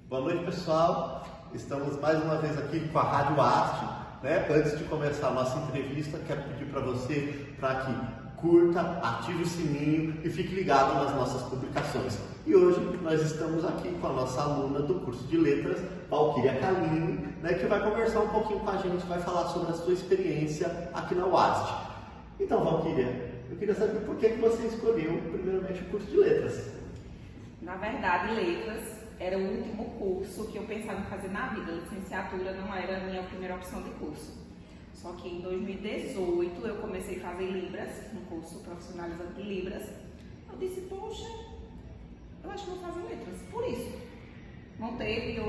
Boa noite, pessoal. Estamos mais uma vez aqui com a Rádio Arte, né? Antes de começar a nossa entrevista, quero pedir para você para que curta, ative o sininho e fique ligado nas nossas publicações. E hoje nós estamos aqui com a nossa aluna do curso de Letras, Valquíria Kalini, né? Que vai conversar um pouquinho com a gente, vai falar sobre a sua experiência aqui na UAST. Então, Valquíria, eu queria saber por que você escolheu primeiramente o curso de Letras. Na verdade, Letras era o último curso que eu pensava em fazer na vida. Licenciatura não era a minha primeira opção de curso. Só que em 2018 eu comecei a fazer Libras, um curso profissionalizante de Libras. Eu disse, poxa, eu acho que vou fazer Letras, por isso. Não teve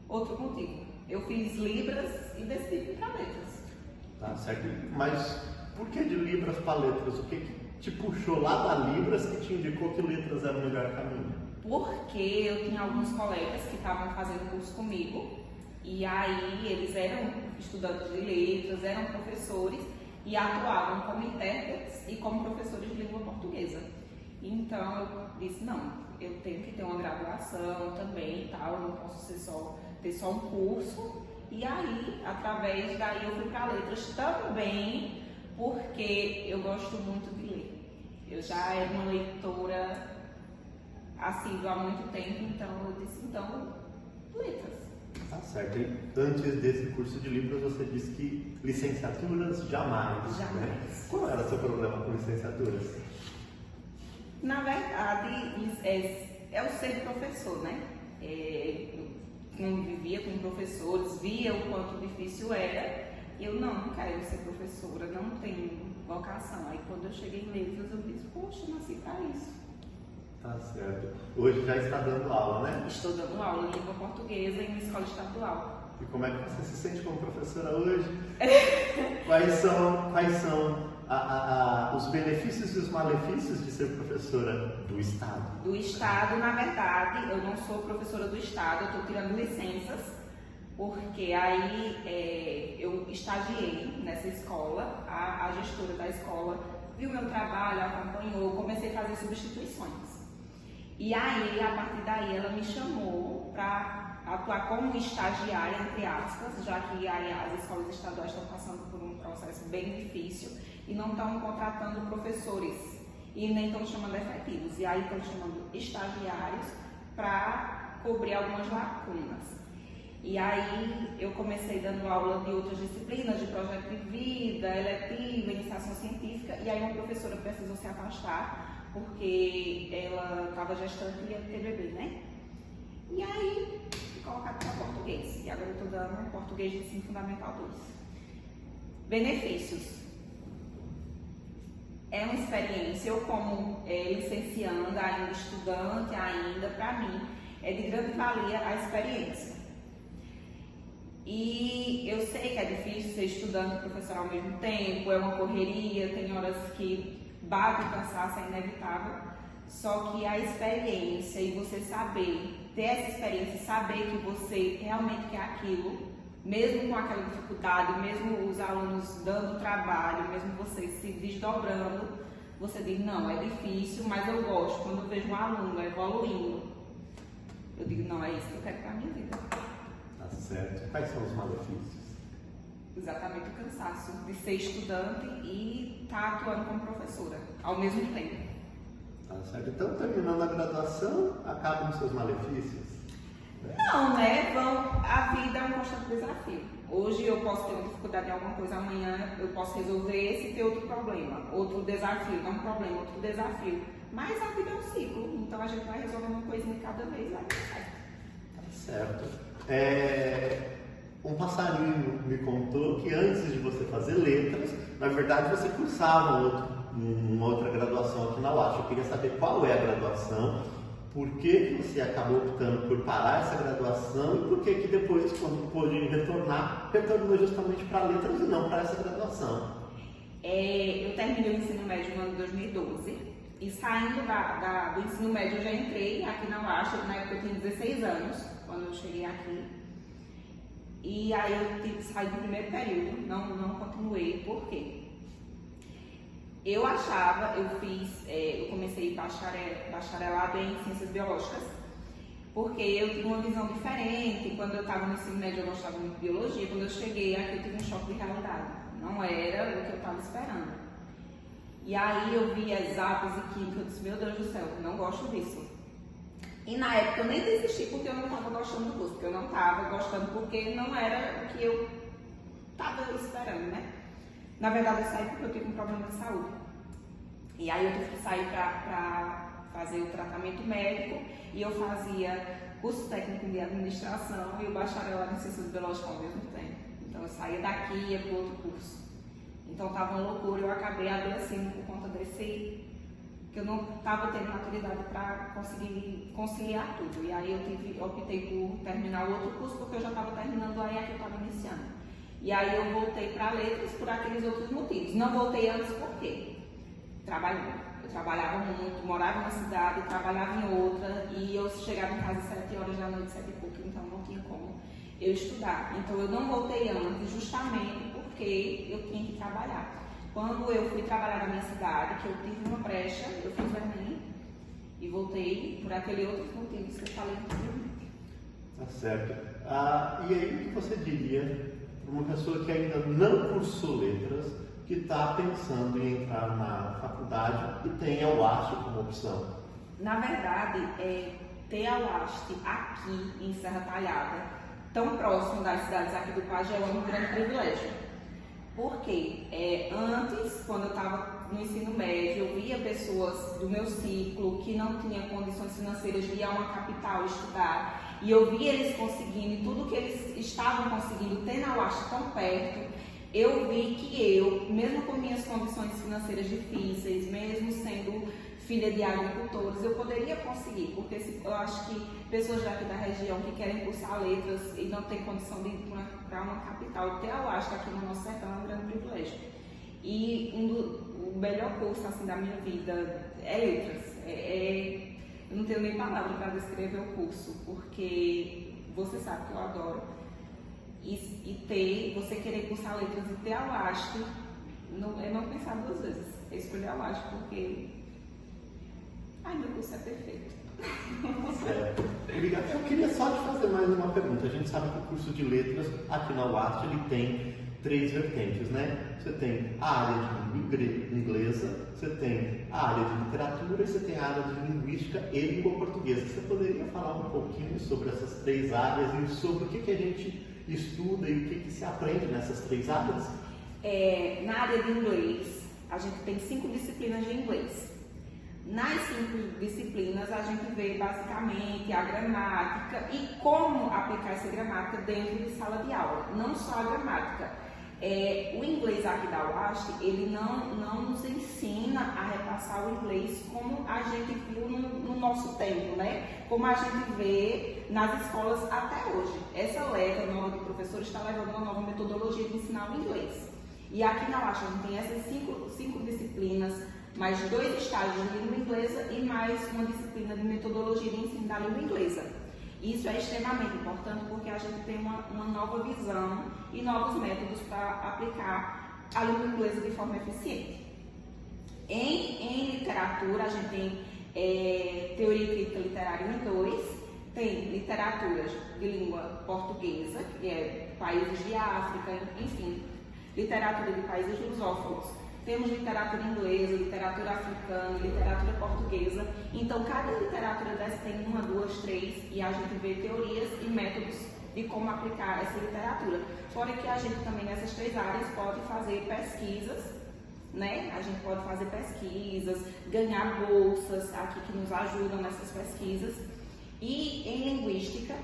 outro motivo. Eu fiz Libras e decidi ir para Letras. Tá certo. Mas por que de Libras para Letras? O que te puxou lá da Libras que te indicou que Letras era o melhor caminho? Porque eu tinha alguns colegas que estavam fazendo curso comigo e aí eles eram estudantes de letras, eram professores e atuavam como intérpretes e como professores de língua portuguesa. Então eu disse, não, eu tenho que ter uma graduação também e tal, eu não posso ter só um curso. E aí, através daí eu fui para letras também, porque eu gosto muito de ler. Eu já era uma leitora assídua há muito tempo, então eu disse, letras. Tá certo. E antes desse curso de Libras, você disse que licenciaturas jamais. Jamais. Né? Qual era o seu problema com licenciaturas? Na verdade, é o ser professor, né? Eu convivia com professores, via o quanto difícil era, e eu não quero ser professora, não tenho vocação. Aí quando eu cheguei em letras, eu disse, poxa, nasci para isso. Tá certo. Hoje já está dando aula, né? Estou dando aula de língua portuguesa em uma escola estadual. E como é que você se sente como professora hoje? Quais são os benefícios e os malefícios de ser professora do Estado? Do Estado, na verdade, eu não sou professora do Estado, eu estou tirando licenças, porque aí eu estagiei nessa escola, a gestora da escola viu meu trabalho, acompanhou, comecei a fazer substituições. E aí, a partir daí, ela me chamou para atuar como estagiária, entre aspas, já que aí as escolas estaduais estão passando por um processo bem difícil e não estão contratando professores e nem estão chamando efetivos. E aí estão chamando estagiários para cobrir algumas lacunas. E aí eu comecei dando aula de outras disciplinas, de projeto de vida, eletiva, iniciação científica, e aí uma professora precisou se afastar porque ela estava gestante e ia ter bebê, né? E aí fui colocada para português. E agora eu estou dando português de ensino fundamental 2. Benefícios. É uma experiência, eu como licencianda, ainda estudante, ainda, para mim, é de grande valia a experiência. E eu sei que é difícil ser estudante e professor ao mesmo tempo, é uma correria, tem horas que bate o cansaço, é inevitável. Só que a experiência e você saber, ter essa experiência e saber que você realmente quer aquilo, mesmo com aquela dificuldade, mesmo os alunos dando trabalho, mesmo você se desdobrando, você diz, não, é difícil, mas eu gosto. Quando eu vejo um aluno evoluindo, eu digo, não, é isso que eu quero para a minha vida. Tá certo. Quais são os malefícios? Exatamente o cansaço de ser estudante e estar atuando como professora ao mesmo tempo. Tá certo. Então, terminando a graduação, acabam os seus malefícios? Não, né? A vida é um constante desafio. Hoje eu posso ter uma dificuldade em alguma coisa, amanhã eu posso resolver esse e ter outro problema, outro desafio, não um problema, outro desafio. Mas a vida é um ciclo, então a gente vai resolvendo uma coisinha de cada vez, vai dar certo. Tá certo. Um passarinho me contou que antes de você fazer letras, na verdade você cursava uma outra graduação aqui na UAST. Eu queria saber qual é a graduação, por que você acabou optando por parar essa graduação e por que depois, quando pôde retornou justamente para letras e não para essa graduação. Eu terminei o ensino médio no ano de 2012 e saindo do ensino médio eu já entrei aqui na UAST. Na época eu tinha 16 anos, quando eu cheguei aqui. E aí eu tive que sair do primeiro período, não continuei. Por quê? Eu comecei bacharelado em ciências biológicas porque eu tive uma visão diferente. Quando eu estava no ensino médio eu gostava muito de biologia, quando eu cheguei aqui eu tive um choque de realidade. Não era o que eu estava esperando. E aí eu vi exatas e química, eu disse, meu Deus do céu, não gosto disso. E na época eu nem desisti porque eu não estava gostando do curso, porque eu não estava gostando, porque não era o que eu estava esperando, né? Na verdade eu saí porque eu tive um problema de saúde. E aí eu tive que sair para fazer o tratamento médico e eu fazia curso técnico de administração e o bacharelado em ciências biológicas ao mesmo tempo. Então eu saía daqui e ia para outro curso. Então estava uma loucura, eu acabei adoecendo por conta desse, que eu não estava tendo maturidade para conseguir conciliar tudo. E aí eu optei por terminar o outro curso porque eu já estava terminando aí a que eu estava iniciando. E aí eu voltei para letras por aqueles outros motivos. Não voltei antes porque trabalhava. Eu trabalhava muito, morava na cidade, trabalhava em outra e eu chegava em casa às 7 horas da noite, 7 e pouco, então não tinha como eu estudar. Então eu não voltei antes justamente porque eu tinha que trabalhar. Quando eu fui trabalhar na minha cidade, que eu tive uma brecha, eu fiz o Enem e voltei por aqueles outros motivos que eu falei anteriormente. Tá certo. E aí o que você diria para uma pessoa que ainda não cursou letras, que está pensando em entrar na faculdade e tem a UAST como opção? Na verdade, ter a UAST aqui em Serra Talhada, tão próximo das cidades aqui do Pajé, é um grande privilégio. Porque antes, quando eu estava no ensino médio, eu via pessoas do meu ciclo que não tinham condições financeiras de ir a uma capital estudar, e eu via eles conseguindo, e tudo que eles estavam conseguindo ter na UAST tão perto, eu vi que eu, mesmo com minhas condições financeiras difíceis, mesmo sendo filha de agricultores, eu poderia conseguir, porque eu acho que pessoas daqui da região que querem cursar letras e não têm condição de ir para uma capital, ter a UAST aqui no nosso sertão é um grande privilégio. E o melhor curso assim, da minha vida é letras. Eu não tenho nem palavra para descrever o curso, porque você sabe que eu adoro. E você querer cursar letras e ter a UAST, é não pensar duas vezes. É escolher a UAST, porque meu curso é perfeito. Obrigado. Eu queria só te fazer mais uma pergunta. A gente sabe que o curso de letras aqui na UAST ele tem 3 vertentes, né? Você tem a área de língua inglesa, você tem a área de literatura e você tem a área de linguística e língua portuguesa. Você poderia falar um pouquinho sobre essas 3 áreas e sobre o que a gente estuda e o que se aprende nessas 3 áreas? Na área de inglês, a gente tem 5 disciplinas de inglês. Nas 5 disciplinas, a gente vê basicamente a gramática e como aplicar essa gramática dentro de sala de aula. Não só a gramática. O inglês aqui da UAST, ele não nos ensina a repassar o inglês como a gente viu no nosso tempo, né? Como a gente vê nas escolas até hoje. Essa leva nova de professores está levando uma nova metodologia de ensinar o inglês. E aqui na UAST a gente tem essas 5 disciplinas, mais 2 estágios de língua inglesa e mais uma disciplina de metodologia de ensino da língua inglesa. Isso é extremamente importante porque a gente tem uma nova visão e novos métodos para aplicar a língua inglesa de forma eficiente. Em literatura, a gente tem teoria e crítica literária em 2, tem literaturas de língua portuguesa, que é países de África, enfim, literatura de países lusófonos. Temos literatura inglesa, literatura africana, literatura portuguesa. Então, cada literatura dessa tem 1, 2, 3 e a gente vê teorias e métodos de como aplicar essa literatura. Fora que a gente também, nessas 3 áreas, pode fazer pesquisas, né? A gente pode fazer pesquisas, ganhar bolsas aqui que nos ajudam nessas pesquisas. E em linguística,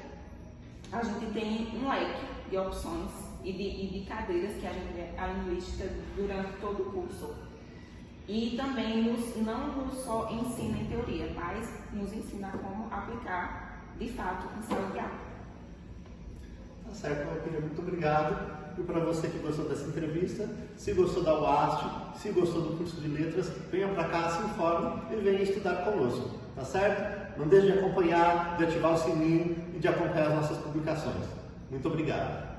a gente tem um leque de opções e de cadeiras que a gente vê a linguística durante todo o curso. E também não nos só ensina em teoria, mas nos ensina como aplicar de fato em sala de aula. Tá certo, Valquíria, muito obrigado. E para você que gostou dessa entrevista, se gostou da UAST, se gostou do curso de letras, venha para cá, se informe e venha estudar conosco, tá certo? Não deixe de acompanhar, de ativar o sininho e de acompanhar as nossas publicações. Muito obrigado.